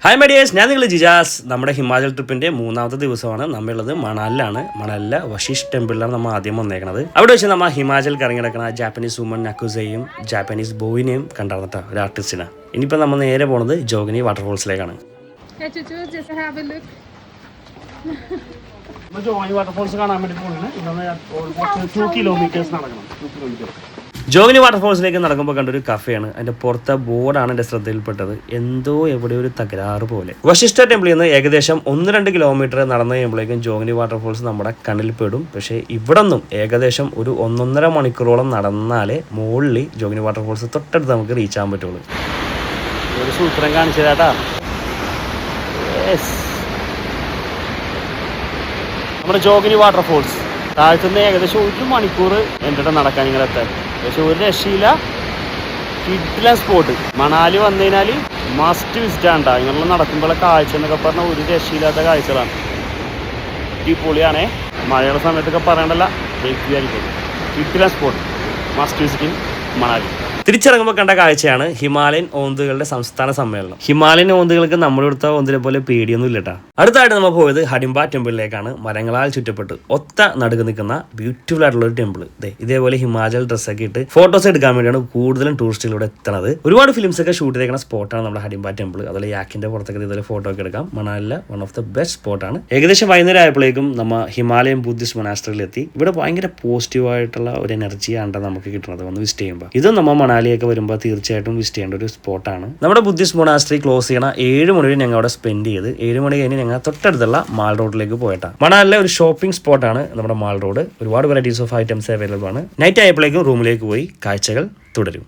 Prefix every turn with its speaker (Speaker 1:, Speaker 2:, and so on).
Speaker 1: Hi മഡിയേഴ്സ്, ഞാൻ നിങ്ങൾ ജിജാസ്. നമ്മുടെ ഹിമാചൽ ട്രിപ്പിന്റെ മൂന്നാമത്തെ ദിവസമാണ്. നമ്മളുള്ളത് മണാലിലാണ്. മണാലിലെ വശിഷ് ടെമ്പിളിലാണ് നമ്മൾ ആദ്യം വന്നേക്കുന്നത്. അവിടെ വെച്ച് നമ്മൾ ഹിമാചൽ കറങ്ങി നടക്കുന്ന ജാപ്പനീസ് വുമൺ നക്കുസയും ജാപ്പനീസ് ബോയിനെയും കണ്ടാർന്നിട്ടാ, ഒരു ആർട്ടിസ്റ്റിനെ. ഇനിയിപ്പോൾ നമ്മൾ നേരെ പോണത് ജോഗിനി വാട്ടർഫോൾസിലേക്കാണ്. ജോഗിനി വാട്ടർഫോൾസ് കാണാൻ വേണ്ടി പോകുന്നത് 2 കിലോമീറ്റേഴ്സ് നടക്കണം. 2 കിലോമീറ്റർ ജോഗിനി വാട്ടർഫോൾസിലേക്ക് നടക്കുമ്പോൾ കണ്ടൊരു കഫേയാണ്. അതിന്റെ പുറത്തെ ബോർഡാണ് എൻ്റെ ശ്രദ്ധയിൽപ്പെട്ടത്. എന്തോ എവിടെ ഒരു തകരാറ് പോലെ. വശിഷ്ഠ ടെമ്പിളിൽ നിന്ന് ഏകദേശം 1-2 കിലോമീറ്റർ നടന്നു കഴിയുമ്പോഴേക്കും ജോഗിനി വാട്ടർഫോൾസ് നമ്മുടെ കണ്ണിൽ പെടും. പക്ഷേ ഇവിടെ നിന്നും ഏകദേശം ഒരു 1.5 മണിക്കൂറോളം നടന്നാലേ മുകളിൽ ജോഗിനി വാട്ടർഫോൾസ് തൊട്ടടുത്ത് നമുക്ക് റീച്ച് ആകാൻ പറ്റുള്ളൂ. ഒരു സൂത്രം കാണിച്ചു തരാട്ടാ. നമ്മുടെ ജോഗിനി വാട്ടർഫോൾസ് താഴ്ത്തുനിന്ന് ഏകദേശം 1 മണിക്കൂർ എൻ്റെ നടക്കാൻ ഇങ്ങനെ എത്താൻ. പക്ഷെ ഒരു രക്ഷയില്ല. കിഡിലെ സ്പോട്ട്. മണാലി വന്നു കഴിഞ്ഞാൽ മസ്റ്റ് വിസിറ്റ് ആണ്ടാ. ഇങ്ങനെയുള്ള നടക്കുമ്പോഴെ കാഴ്ച എന്നൊക്കെ പറഞ്ഞാൽ ഒരു രക്ഷയില്ലാത്ത കാഴ്ചകളാണ്. അടിപൊളിയാണേ. മഴയുള്ള സമയത്തൊക്കെ പറയണ്ടല്ല, വിചാരിക്കും. കിഡിലെ സ്പോട്ട്, മസ്റ്റ് വിസിറ്റിംഗ് മണാലി. തിരിച്ചിറങ്ങുമ്പോൾ കണ്ട കാഴ്ചയാണ് ഹിമാലയൻ ഓന്തുകളുടെ സംസ്ഥാന സമ്മേളനം. ഹിമാലയൻ ഓന്തുകൾക്ക് നമ്മുടെ അടുത്ത ഓന്തിനെ പോലെ പേടിയൊന്നും ഇല്ലട്ടാ. അടുത്തായിട്ട് നമ്മൾ പോയത് ഹഡിംബ ടെമ്പിളിലേക്കാണ്. മരങ്ങളാൽ ചുറ്റപ്പെട്ട് ഒത്ത നടുക്ക് നിൽക്കുന്ന ബ്യൂട്ടിഫുൾ ആയിട്ടുള്ള ഒരു ടെമ്പിൾ. ഇതേപോലെ ഹിമാചൽ ഡ്രസ്സൊക്കെ ഇട്ട് ഫോട്ടോസ് എടുക്കാൻ വേണ്ടിയാണ് കൂടുതലും ടൂറിസ്റ്റുകൾ ഇവിടെ എത്തുന്നത്. ഒരുപാട് ഫിലിംസ് ഒക്കെ ഷൂട്ട് ചെയ്തിരിക്കുന്ന സ്പോട്ടാണ് നമ്മുടെ ഹഡിംബ ടെമ്പിൾ. അതുപോലെ യാക്കിന്റെ പുറത്തൊക്കെ ഇതുപോലെ ഫോട്ടോ ഒക്കെ എടുക്കാം. മണാലിലെ വൺ ഓഫ് ദ ബെസ്റ്റ് സ്പോട്ടാണ്. ഏകദേശം വൈകുന്നേരം ആയപ്പോഴേക്കും നമ്മൾ ഹിമാലയൻ ബുദ്ധിസ്റ്റ് മൊനാസ്ട്രിയിൽ എത്തി. ഇവിടെ ഭയങ്കര പോസിറ്റീവായിട്ടുള്ള ഒരു എനർജിയാണ് നമുക്ക് കിട്ടുന്നത് വന്ന് വിസിറ്റ് ചെയ്യുമ്പോൾ. ഇതും നമ്മൾ മണാലിയൊക്കെ വരുമ്പോൾ തീർച്ചയായിട്ടും വിസിറ്റ് ചെയ്യേണ്ട ഒരു സ്പോട്ടാണ്. നമ്മുടെ ബുദ്ധിസ്റ്റ് മൊനാസ്ട്രി ക്ലോസ് ചെയ്യണ 7 മണി വരെ ഞങ്ങൾ അവിടെ സ്പെൻഡ് ചെയ്ത് 7 മണി കഴിഞ്ഞ് ഞങ്ങൾ തൊട്ടടുത്തുള്ള മാൾ റോഡിലേക്ക് പോയിട്ടാണ്. മണാലിലെ ഒരു ഷോപ്പിംഗ് സ്പോട്ടാണ് നമ്മുടെ മാൾ റോഡ്. ഒരുപാട് വെറൈറ്റീസ് ഓഫ് ഐറ്റംസ് അവൈലബിൾ ആണ്. നൈറ്റ് ആയപ്പോഴേക്കും റൂമിലേക്ക് പോയി കാഴ്ചകൾ തുടരും.